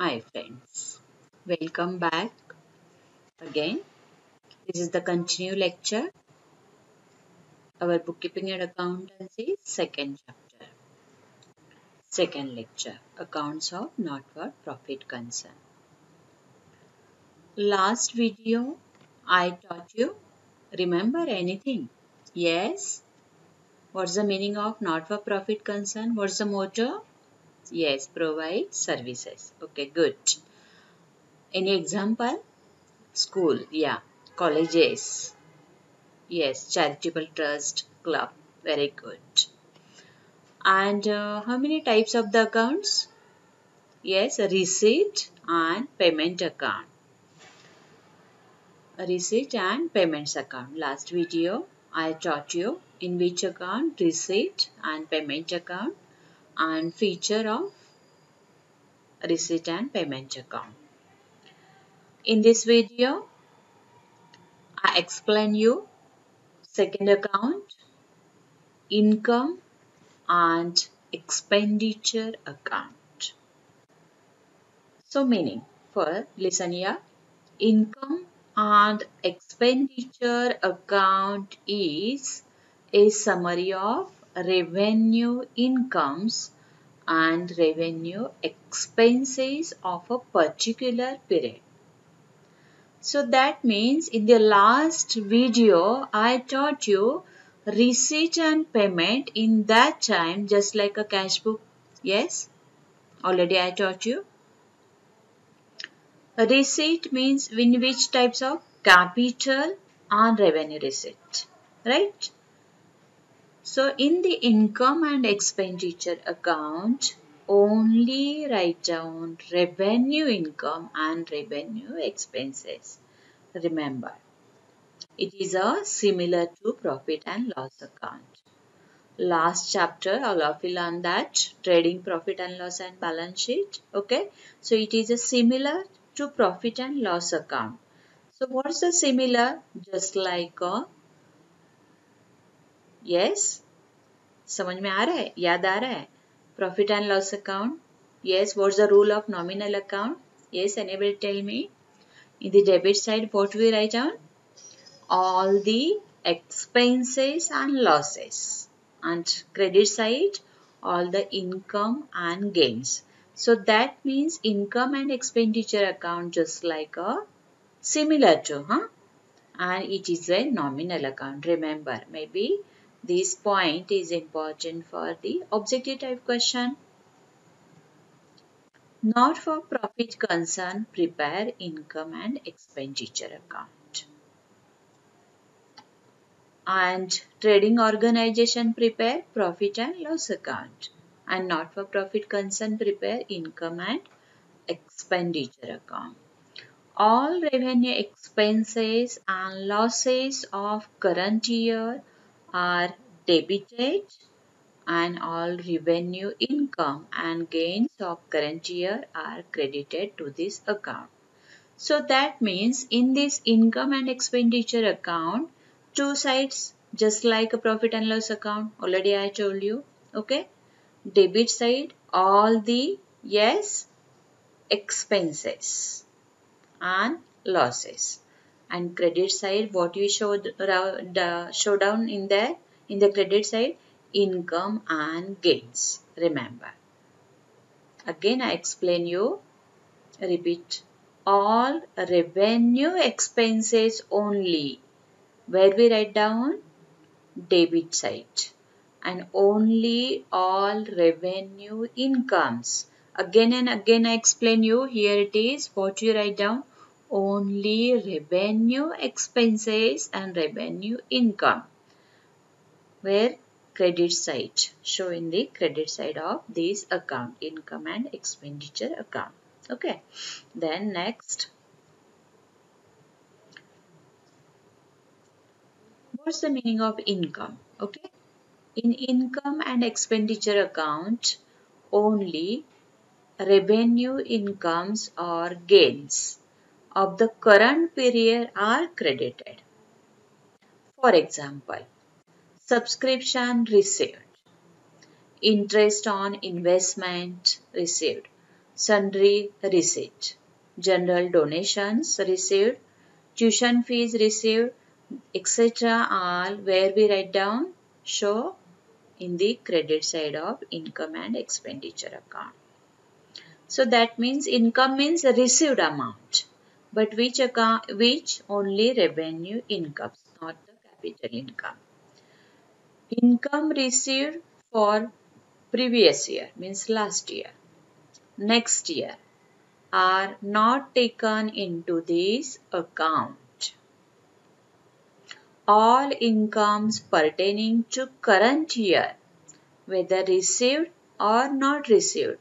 Hi friends, welcome back again. This is the continue lecture, our bookkeeping and accountancy second chapter, second lecture, accounts of not for profit concern. Last video I taught you, remember anything? Yes? What's the meaning of not for profit concern? What's the motto? Yes, provide services. Okay, good. Any example? School, yeah. Colleges, yes, charitable trust, club. Very good. And how many types of the accounts? Yes, a receipt and payment account. A receipt and payments account. Last video I taught you in which account, receipt and payment account, and feature of receipt and payment account. In this video I explain you second account, income and expenditure account. So meaning, for listen here, income and expenditure account is a summary of revenue incomes and revenue expenses of a particular period. So that means in the last video I taught you receipt and payment in that time just like a cash book. Yes, already I taught you. A receipt means in which types of capital and revenue receipt, right? So in the income and expenditure account, only write down revenue income and revenue expenses. Remember, it is a similar to profit and loss account. Last chapter, all of you learned that trading profit and loss and balance sheet. Okay, so it is a similar to profit and loss account. So what's the similar? Just like yes, समझ में आ रहा है, याद आ रहा है? Profit and loss account. Yes, what's the rule of nominal account? Yes, anybody tell me? In the debit side, what we write down? All the expenses and losses, and credit side all the income and gains. So that means income and expenditure account just like a similar to, and it is a nominal account. Remember, maybe this point is important for the objective type question. Not for profit concern, prepare income and expenditure account. And trading organization prepare profit and loss account, and not for profit concern prepare income and expenditure account. All revenue expenses and losses of current year are debited, and all revenue income and gains of current year are credited to this account. So that means in this income and expenditure account, two sides just like a profit and loss account. Already I told you. Okay. Debit side, all the, yes, expenses and losses. And credit side, what you show down in there, in the credit side, income and gains. Remember. Again I explain you. Repeat. All revenue expenses only. Where we write down? Debit side. And only all revenue incomes. Again and again I explain you. Here it is. What you write down? Only revenue expenses and revenue income. Where? Credit side. Show in the credit side of this account. Income and expenditure account. Okay. Then next. What's the meaning of income? Okay. In income and expenditure account, only revenue incomes or gains of the current period are credited. For example, subscription received, interest on investment received, sundry receipt. General donations received, tuition fees received, etc. all where we write down show in the credit side of income and expenditure account. So that means income means received amount, but which only revenue incomes, not the capital income. Income received for previous year means last year, next year are not taken into this account. All incomes pertaining to current year, whether received or not received,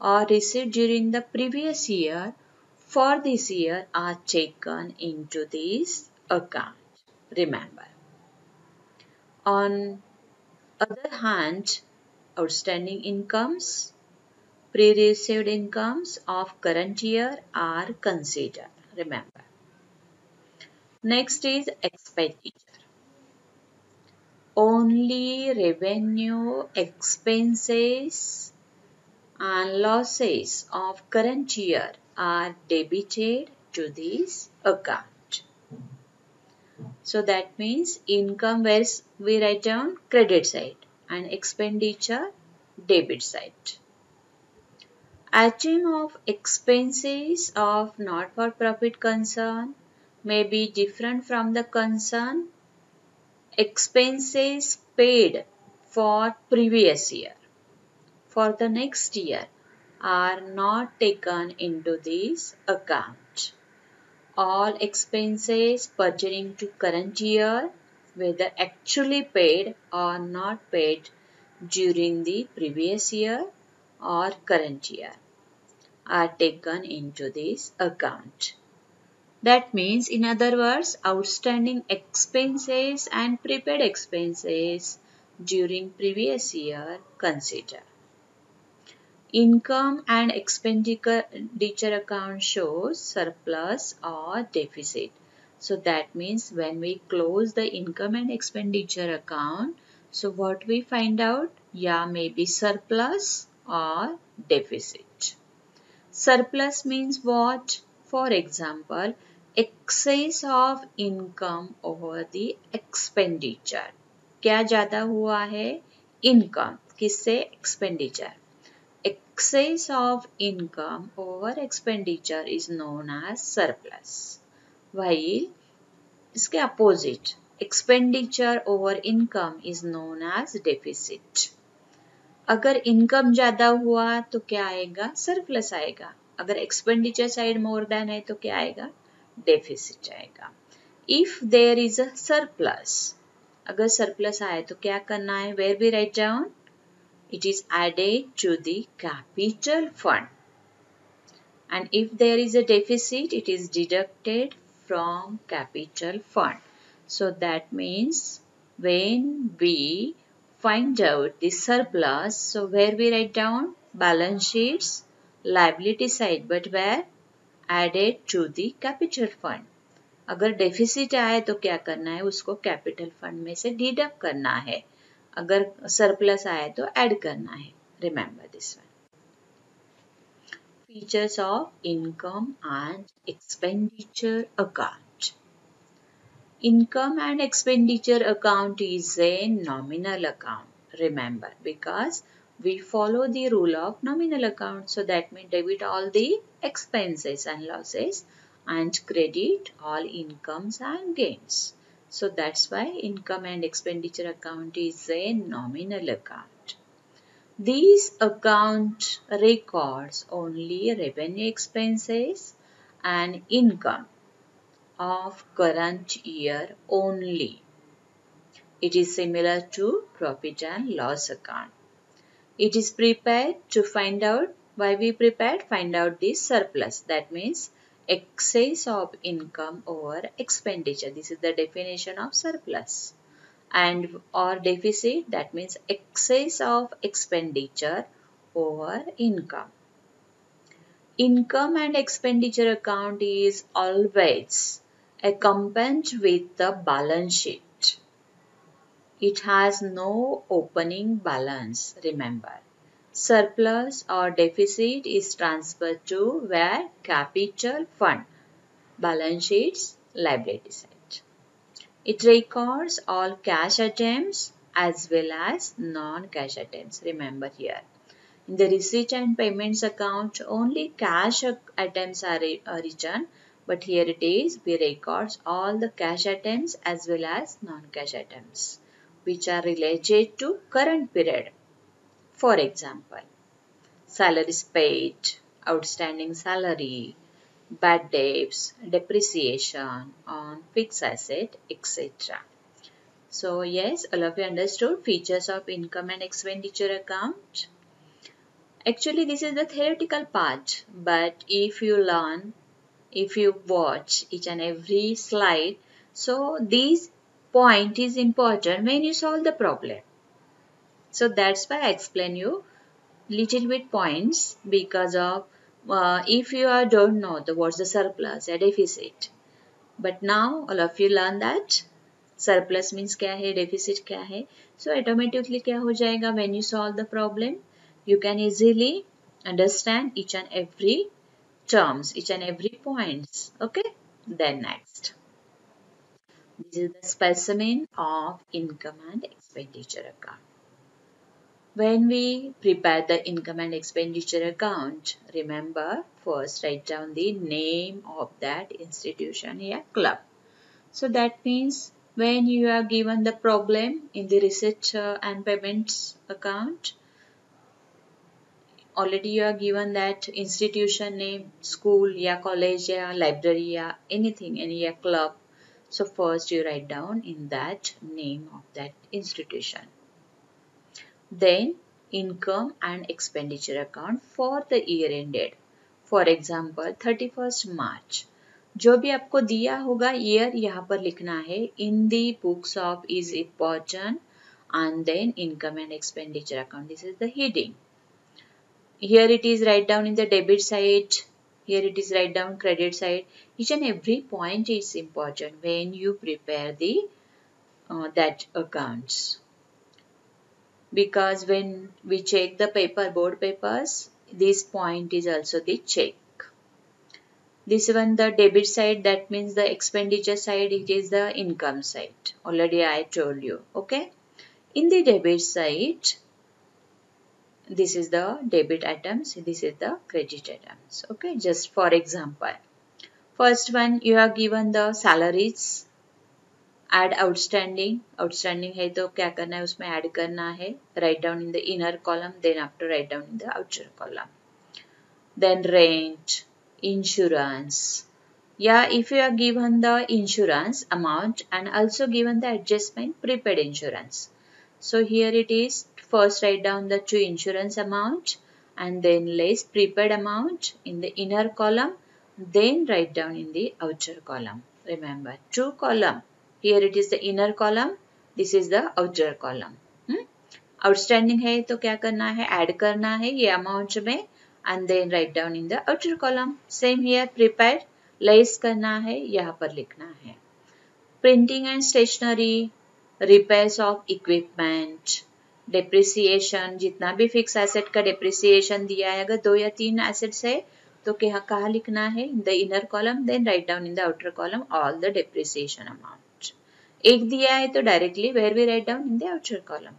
or received during the previous year for this year are taken into this account. Remember. On other hand, outstanding incomes, pre-received incomes of current year are considered. Remember. Next is expenditure. Only revenue, expenses and losses of current year are debited to this account. So that means income where we write down credit side and expenditure debit side. Item of expenses of not-for-profit concern may be different from the concern expenses paid for previous year. For the next year are not taken into this account. All expenses pertaining to current year, whether actually paid or not paid during the previous year or current year, are taken into this account. That means, in other words, outstanding expenses and prepaid expenses during previous year consider. Income and expenditure account shows surplus or deficit. So that means when we close the income and expenditure account, so what we find out? Yeah, maybe surplus or deficit. Surplus means what? For example, excess of income over the expenditure. क्या ज़्यादा हुआ है? Income. किससे? Expenditure. Excess of income over expenditure is known as surplus. While इसके opposite, expenditure over income is known as deficit. अगर income ज़्यादा हुआ तो क्या आएगा? सरप्लस आएगा. अगर एक्सपेंडिचर साइड मोर देन है तो क्या आएगा? डेफिसिट आएगा. If there is a surplus, अगर सरप्लस आए तो क्या करना है? Where we write down? It is added to the capital fund. And if there is a deficit, it is deducted from capital fund. So that means when we find out the surplus, so where we write down? Balance sheets, liability side, but where? Added to the capital fund. अगर deficit आए तो क्या करना है? उसको capital fund में से deduct करना है. अगर सरप्लस आए तो ऐड करना है. Remember this one. Features of income and expenditure account. Income and expenditure account is a nominal account. Remember, because we follow the rule of nominal account. So that means debit all the expenses and losses and credit all incomes and gains. So that's why income and expenditure account is a nominal account. These account records only revenue, expenses and income of current year only. It is similar to profit and loss account. It is prepared to find out. Why we prepared? Find out the surplus. That means excess of income over expenditure. This is the definition of surplus. And or deficit, that means excess of expenditure over income. Income and expenditure account is always accompanied with the balance sheet. It has no opening balance, remember. Surplus or deficit is transferred to where? Capital fund. Balance sheets, liability side. It records all cash items as well as non-cash items. Remember here. In the receipt and payments account, only cash items are written, but here it is, we record all the cash items as well as non-cash items, which are related to current period. For example, salaries paid, outstanding salary, bad debts, depreciation on fixed asset, etc. So yes, all of you understood features of income and expenditure account. Actually, this is the theoretical part, but if you learn, if you watch each and every slide, so this point is important when you solve the problem. So that's why I explain you little bit points because of if you don't know what's the surplus, a deficit. But now all of you learn that surplus means क्या है, deficit क्या है. So automatically क्या हो जाएगा when you solve the problem, you can easily understand each and every terms, each and every points. Okay. Then next, this is the specimen of income and expenditure account. When we prepare the income and expenditure account, remember first write down the name of that institution here, club. So that means when you are given the problem in the receipt and payments account, already you are given that institution name, school, या college, या library, या anything, any club. So first you write down in that name of that institution. Then income and expenditure account for the year ended. For example, 31st March. जो भी आपको दिया होगा year यहाँ पर लिखना है in the books of is important and then income and expenditure account. This is the heading. Here it is write down in the debit side. Here it is write down credit side. Each and every point is important when you prepare the that accounts. Because when we check the board papers, this point is also the check. This one the debit side, that means the expenditure side, it is the income side. Already I told you, okay. In the debit side, this is the debit items, this is the credit items, okay. Just for example, first one you are given the salaries, add outstanding. Outstanding है तो क्या करना है, उसमें add करना है. Write down in the inner column, then after write down in the outer column. Then rent, insurance. Yeah, if you are given the insurance amount and also given the adjustment prepaid insurance. So here it is, first write down the two insurance amount and then less prepaid amount in the inner column, then write down in the outer column. Remember, two column. Here it is the inner column, this is the outer column. Outstanding है तो क्या करना है, add करना है ये amount में and then write down in the outer column. Same here, prepaid, less करना है, यहाँ पर लिखना है. Printing and stationery, repairs of equipment, depreciation, जितना भी fixed asset का depreciation दिया है, अगर 2 या 3 assets है तो कहाँ लिखना है, in the inner column, then write down in the outer column all the depreciation amount. एक दिया है तो directly where we write down in the outer column.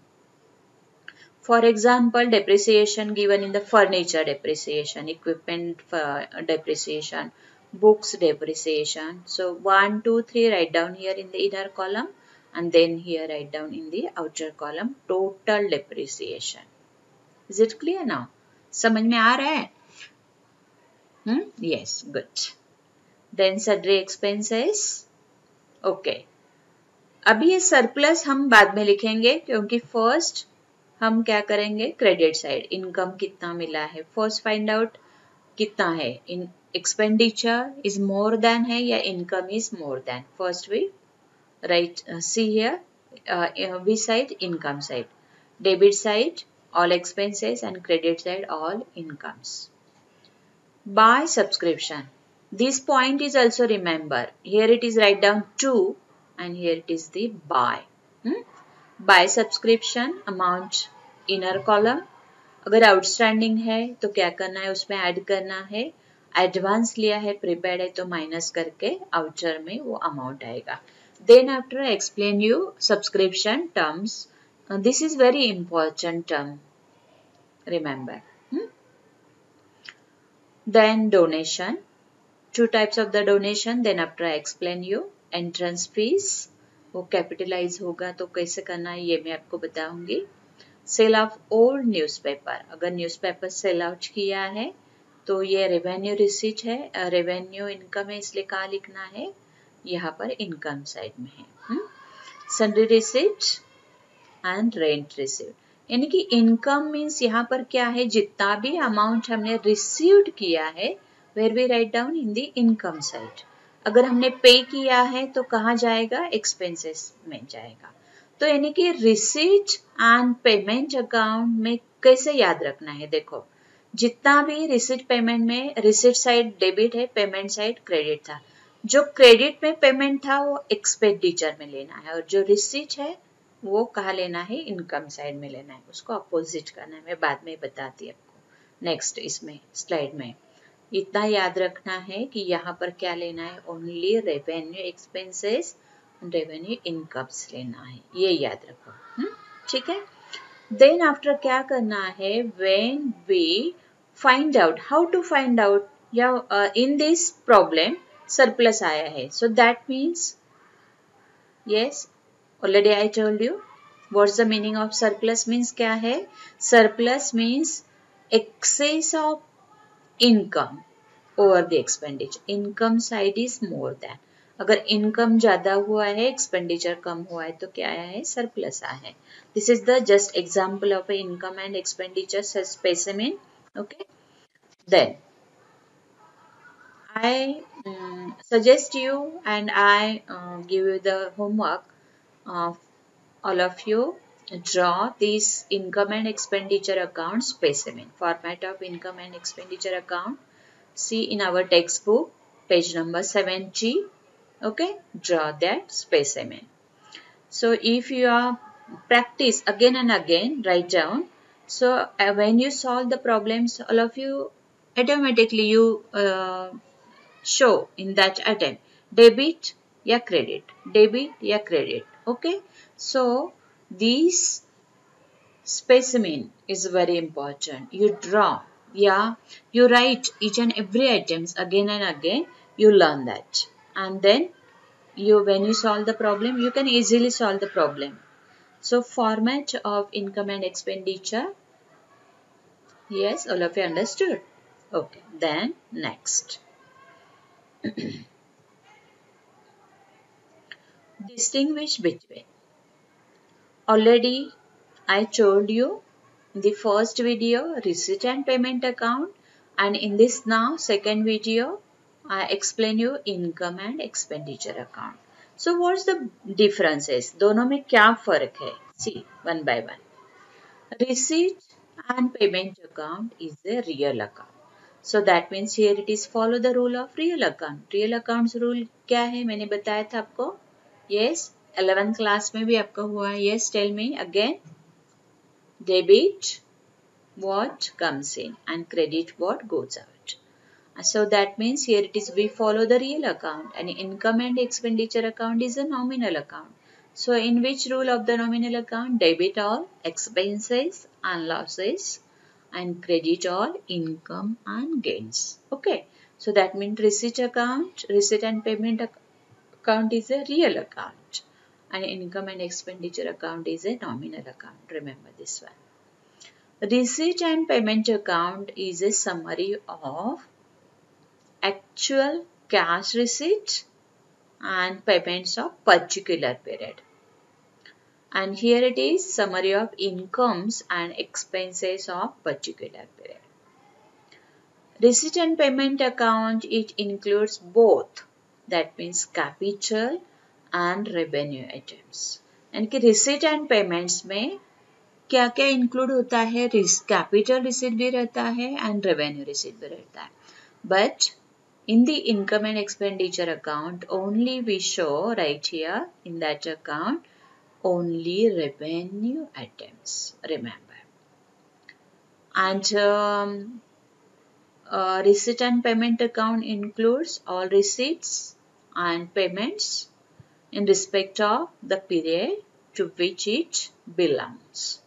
For example, depreciation given in the furniture depreciation, equipment depreciation, books depreciation. So 1, 2, 3 write down here in the inner column and then here write down in the outer column total depreciation. Is it clear now? समझ में आ रहा है? Yes, good. Then sundry expenses. Okay. अभी ये surplus हम बाद में लिखेंगे क्योंकि first हम क्या करेंगे, क्रेडिट साइड, इनकम कितना मिला है फर्स्ट फाइंड आउट कितना है, in expenditure is more than है या income is more than. First we write see here we side income side, debit side all expenses and credit side all incomes. By subscription, this point is also remember, here it is write down to and here it is the by. By subscription amount inner column, अगर outstanding है तो क्या करना है, उसमें add करना है, advance लिया है, प्रीपेड है तो माइनस करके आउटर में वो अमाउंट आएगा. Then after explain you subscription terms. This is very important term, remember. Then donation, two types of the donation. Then after I explain you entrance fees, वो capitalise होगा तो कैसे करना है ये मैं आपको बताऊंगी. सेल ऑफ ओल्ड न्यूज़पेपर, अगर न्यूज़पेपर सेल आउट किया है तो ये रेवेन्यू रिसीट है, रेवेन्यू इनकम है, इसलिए कहाँ लिखना है, यहाँ पर इनकम साइड में है. Sundry receipt and rent receipt, यानी कि इनकम मीन्स यहाँ पर क्या है, जितना भी अमाउंट हमने रिसीव्ड किया है where we write down in the income side. अगर हमने पे किया है तो कहाँ जाएगा, एक्सपेंसेस में जाएगा. तो यानी कि रिसीट एंड पेमेंट अकाउंट में कैसे याद रखना है, देखो जितना भी रिसीट पेमेंट में, रिसीट साइड डेबिट है, पेमेंट साइड क्रेडिट था. जो क्रेडिट में पेमेंट था वो एक्सपेंडिचर में लेना है, और जो रिसीट है वो कहाँ लेना है, इनकम साइड में लेना है, उसको अपोजिट करना है. मैं बाद में बताती आपको नेक्स्ट इसमें स्लाइड में. इतना याद रखना है कि यहाँ पर क्या लेना है, only revenue expenses, revenue incomes लेना है, ये याद रखो. ठीक है. देन आफ्टर क्या करना है, when we find out, how to find out, या इन दिस प्रॉब्लम सरप्लस आया है, so that means yes, already I told you what's the meaning of surplus means क्या है. Surplus means excess of income over the expenditure. Income side is more than. अगर income ज्यादा हुआ है, expenditure कम हुआ है तो क्या आया है, सरप्लस आया है. This is the just example of income and expenditure specimen. Okay. Then I suggest you and I give you the homework. All of you draw this income and expenditure account specimen, format of income and expenditure account. See in our textbook, page number 70. Okay, draw that specimen. So if you are practice again and again, write down. So when you solve the problems, all of you automatically you show in that attempt debit या credit, debit या credit. Okay, so this specimen is very important. You draw, yeah, you write each and every items again and again, you learn that, and then you, when you solve the problem, you can easily solve the problem. So format of income and expenditure, yes, all of you understood. Okay, then next. Distinguish between. Already I told you in the first video receipt and payment account, and in this now second video I explain you income and expenditure account. So what's the differences? दोनों में क्या फर्क है? See one by one. Receipt and payment account is a real account. So that means here it is follow the rule of real account. Real accounts rule क्या है, मैंने बताया था आपको. Yes, 11th class में भी आपका हुआ है. Yes, tell me again. Debit what comes in and credit what goes out. So that means here it is we follow the real account, and income and expenditure account is a nominal account. So in which rule of the nominal account? Debit all expenses and losses and credit all income and gains. Okay. So that means receipt account, receipt and payment account is a real account, and income and expenditure account is a nominal account. Remember this one. Receipt and payment account is a summary of actual cash receipt and payments of particular period. And here it is summary of incomes and expenses of particular period. Receipt and payment account, it includes both, that means capital and revenue items. यानी कि receipt and payments में क्या क्या include होता है, capital receipt भी रहता है and revenue receipt भी रहता है. But in the income and expenditure account, only we show right here in that account only revenue items. Remember. And receipt and payment account includes all receipts and payments in respect of the period to which it belongs.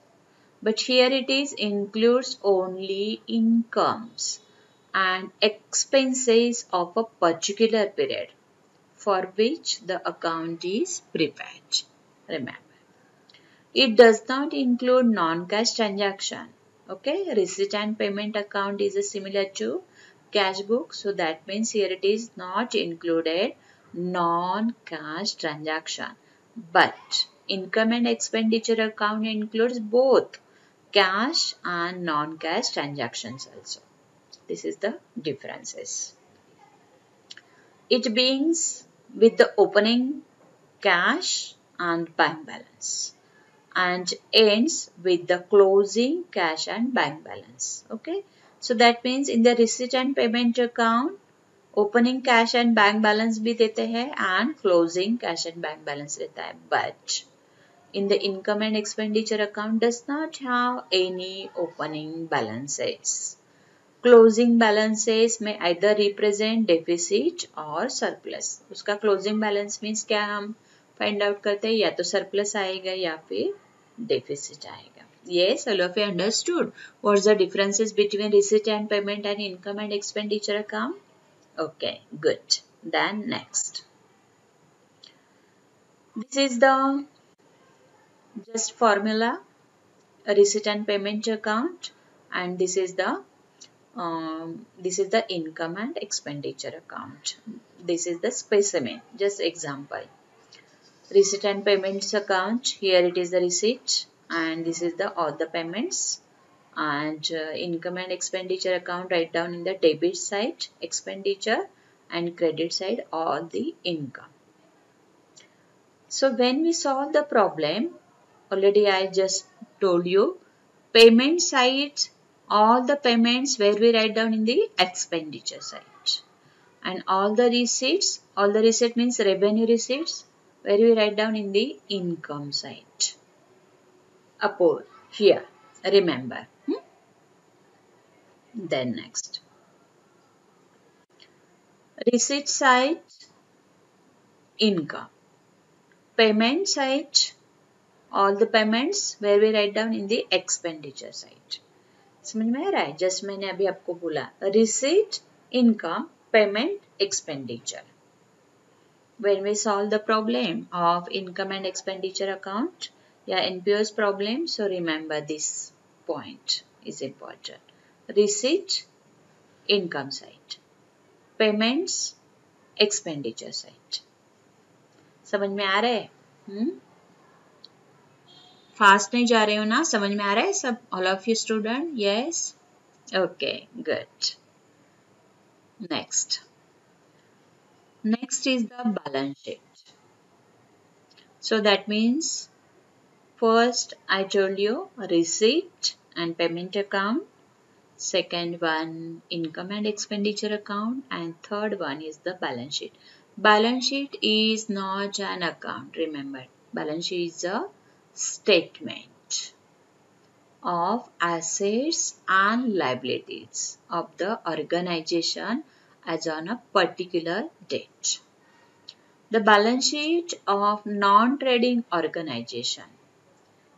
But here it is includes only incomes and expenses of a particular period for which the account is prepared. Remember, it does not include non-cash transaction. Okay, receipt and payment account is similar to cash book, so that means here it is not included non-cash transaction. But income and expenditure account includes both cash and non-cash transactions also. This is the differences. It begins with the opening cash and bank balance and ends with the closing cash and bank balance. Okay. So that means in the receipt and payment account, opening cash and bank balance भी देते हैं and closing cash and bank balance रहता है. But in the income and expenditure account does not have any opening balances. Closing balances may either represent deficit or surplus. उसका closing balance means क्या हम find out करते हैं, या तो surplus आएगा या फिर deficit आएगा. Yes, all of you understood. What's the differences between receipt and payment and income and expenditure account? Okay, good. Then next. This is the just formula, a receipt and payment account, and this is the income and expenditure account. This is the specimen, just example. Receipt and payments account, here it is the receipt and this is the all the payments. And income and expenditure account, write down in the debit side expenditure and credit side all the income. So when we solve the problem, already I just told you, payment side, all the payments where we write down in the expenditure side, and all the receipt means revenue receipts, where we write down in the income side. Upward here, remember. Then next, receipt side, income. Payment side, all the payments where we write down in the expenditure side. समझ में आ रहा है? Just मैंने अभी आपको बोला receipt, income, payment, expenditure. When we solve the problem of income and expenditure account, yeah, NPO's problem, so remember this point is important. Receipt, income side. Payments, expenditure side. समझ में आ रहा है? फास्ट नहीं जा रहे हो ना? समझ में आ रहा है सब? All of you student? Yes, okay, good. Next is the balance sheet. So that means first I told you receipt and payment account, second one income and expenditure account, and third one is the balance sheet. Balance sheet is not an account, remember. Balance sheet is a statement of assets and liabilities of the organization as on a particular date. The balance sheet of non-trading organization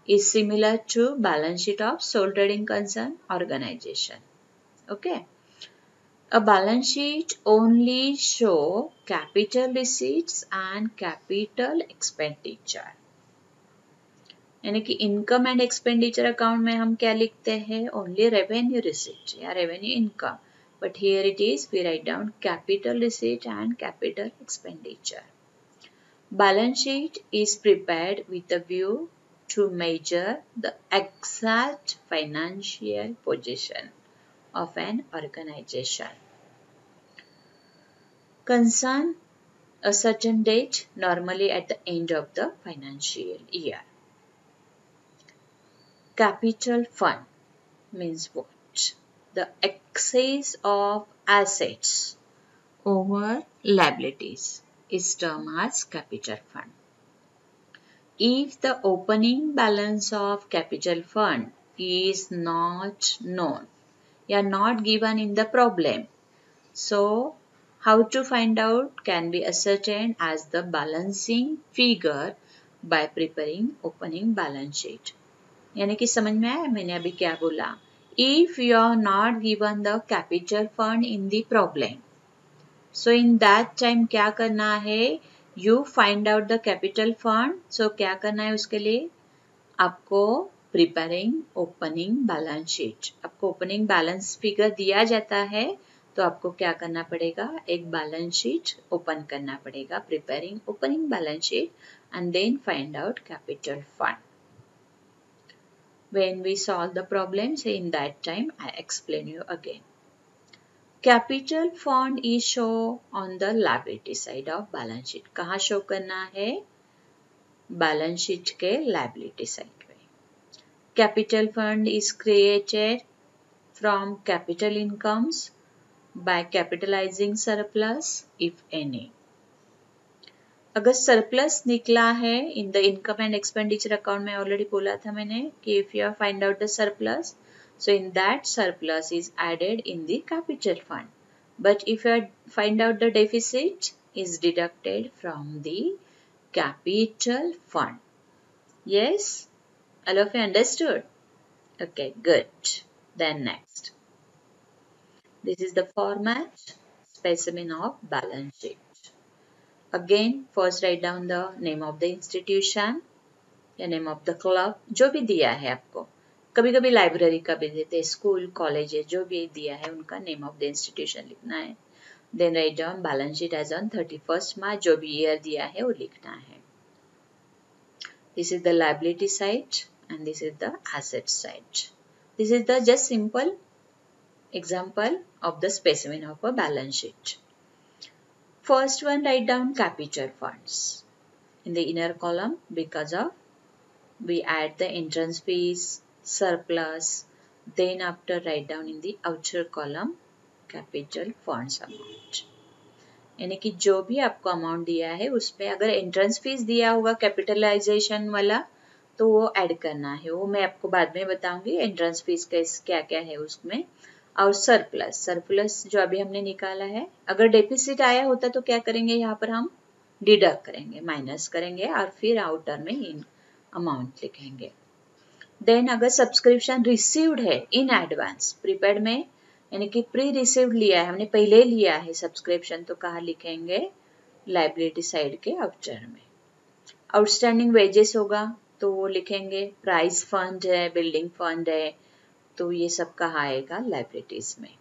is similar to balance sheet of sole trading concern organization. Okay. A balance sheet only show capital receipts and capital expenditure. यानी कि income and expenditure account में हम क्या लिखते हैं? Only revenue receipt या revenue income. But here it is we write down capital receipt and capital expenditure. Balance sheet is prepared with a view to measure the exact financial position of an organization. Concern a certain date, normally at the end of the financial year. Capital fund means what? The excess of assets over liabilities is termed as capital fund. If the opening balance of capital fund is not known या not given in the problem. So, how to find out can be ascertained as the balancing figure by preparing opening balance sheet. यानी कि समझ में आया मैंने अभी क्या बोला. If you are not given the capital fund in the problem, so in that time क्या करना है, you find out the capital fund. So क्या करना है उसके लिए, आपको प्रिपेयरिंग ओपनिंग बैलेंस शीट, आपको ओपनिंग बैलेंस फिगर दिया जाता है तो आपको क्या करना पड़ेगा, एक बैलेंस शीट ओपन करना पड़ेगा, preparing opening balance sheet and then find out capital fund. When we solve the problems in that time, I explain you again. Capital fund is show on the liability side of balance sheet. कहाँ show करना है, balance sheet के liability side पे. Capital fund is created from capital incomes by capitalizing surplus if any. अगर surplus निकला है इन the income and expenditure account में, already बोला था मैंने कि if you find out the surplus, so in that surplus is added in the capital fund, but if you find out the deficit is deducted from the capital fund. Yes, all of you understood? Okay, good. Then next, this is the format specimen of balance sheet. Again, first write down the name of the institution या name of the club, जो भी दिया है आपको. कभी कभी library का भी देते हैं, स्कूल कॉलेज जो भी दिया है उनका नेम ऑफ द इंस्टीट्यूशन लिखना है. Then write down balance sheet as on 31st March, जो भी ईयर दिया है वो लिखना है. This is the liability side and this is the asset side. This is the just simple example of the specimen of a balance sheet. First one, write down capital funds in the inner column because of we add the entrance fees, surplus. Then after write down in the outer column capital funds amount. यानी कि जो भी आपको amount दिया है उसपे अगर entrance fees दिया होगा कैपिटलाइजेशन वाला तो वो ऐड करना है, वो मैं आपको बाद में बताऊंगी एंट्रेंस फीस क्या क्या है उसमें. और सरप्लस जो अभी हमने निकाला है, अगर डेफिसिट आया होता तो क्या करेंगे, यहाँ पर हम डिडक्ट करेंगे, माइनस करेंगे और फिर आउटर में इन अमाउंट लिखेंगे. देन अगर सब्सक्रिप्शन रिसीव्ड है इन एडवांस, प्रीपेड में यानी कि प्री रिसीव्ड लिया है, हमने पहले लिया है सब्सक्रिप्शन, तो कहाँ लिखेंगे, लाइबिलिटी साइड के आउटर में. आउटस्टैंडिंग वेजेस होगा तो वो लिखेंगे, प्राइस फंड है, बिल्डिंग फंड है, तो ये सब कहाँ आएगा, लाइबिलिटीज में.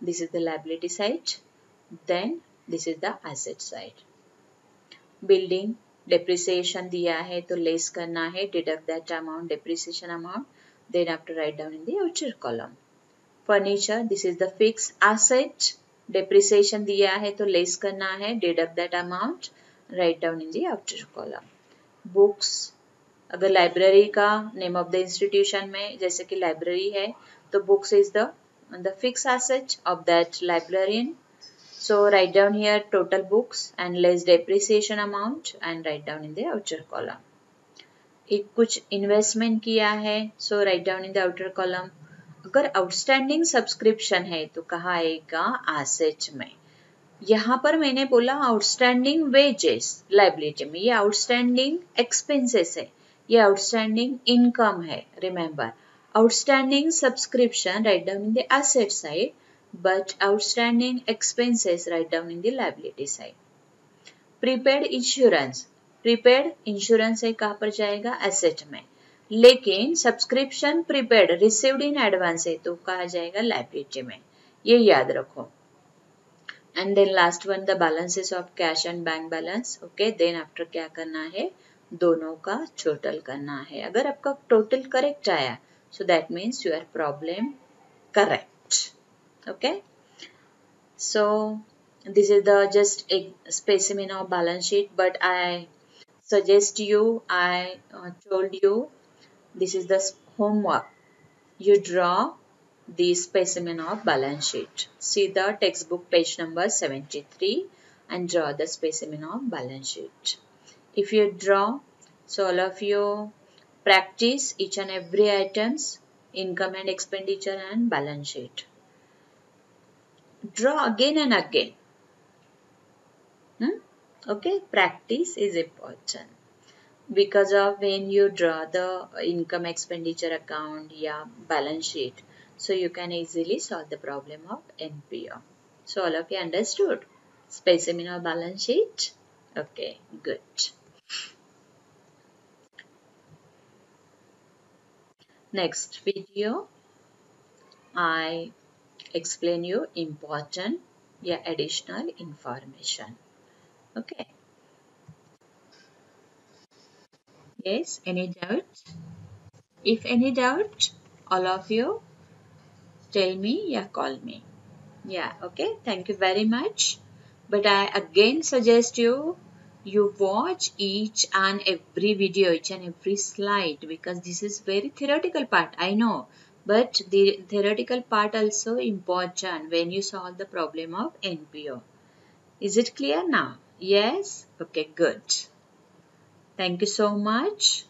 This is the liability side. Then this is the asset side. Building depreciation दिया है तो लेस करना है, deduct that amount, depreciation amount. Then after write down in the outer column. Furniture, this is the fix asset, depreciation दिया है तो less करना है, deduct that amount, right down in the outer column. Books, अगर library का name of the institution में जैसे कि लाइब्रेरी है तो books is the fix asset of that librarian. So write down here total books and less depreciation amount and write down in the outer column. एक कुछ investment किया है, so write down in the outer column. अगर outstanding subscription है तो कहाँ आएगा, asset में. यहाँ पर मैंने बोला आउटस्टैंडिंग वेजेस लाइबिलिटी में, ये आउटस्टैंडिंग एक्सपेंसेस है, ये आउटस्टैंडिंग इनकम है. Remember, outstanding subscription right down in the asset side, but outstanding expenses write down in the liability side. Prepaid insurance, prepaid insurance है कहाँ पर जाएगा, एसेट में, लेकिन subscription prepaid received in advance है तो कहाँ जाएगा, लाइबिलिटी में. ये याद रखो. And then last one the balances of cash and bank balance. Okay, then after क्या करना है, दोनों का टोटल करना है. अगर आपका टोटल करेक्ट आया सो that means your problem correct. Okay, so this is the just a specimen of balance sheet, but I suggest you, I told you this is the homework. You draw the specimen of balance sheet. See the textbook page number 73 and draw the specimen of balance sheet. If you draw, so all of you Practice each and every items, income and expenditure and balance sheet. Draw again and again. Okay, practice is important. Because of when you draw the income expenditure account, balance sheet, so you can easily solve the problem of NPO. So all of you understood specimen of balance sheet? Okay, good. Next video I explain you important additional information. Okay. Yes, any doubt? If any doubt, all of you tell me, call me. Okay. Thank you very much. But I again suggest you watch each and every video, each and every slide, because this is very theoretical part, I know. But the theoretical part also important when you solve the problem of NPO. Is it clear now? Yes? Okay, good. Thank you so much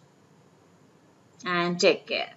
and take care.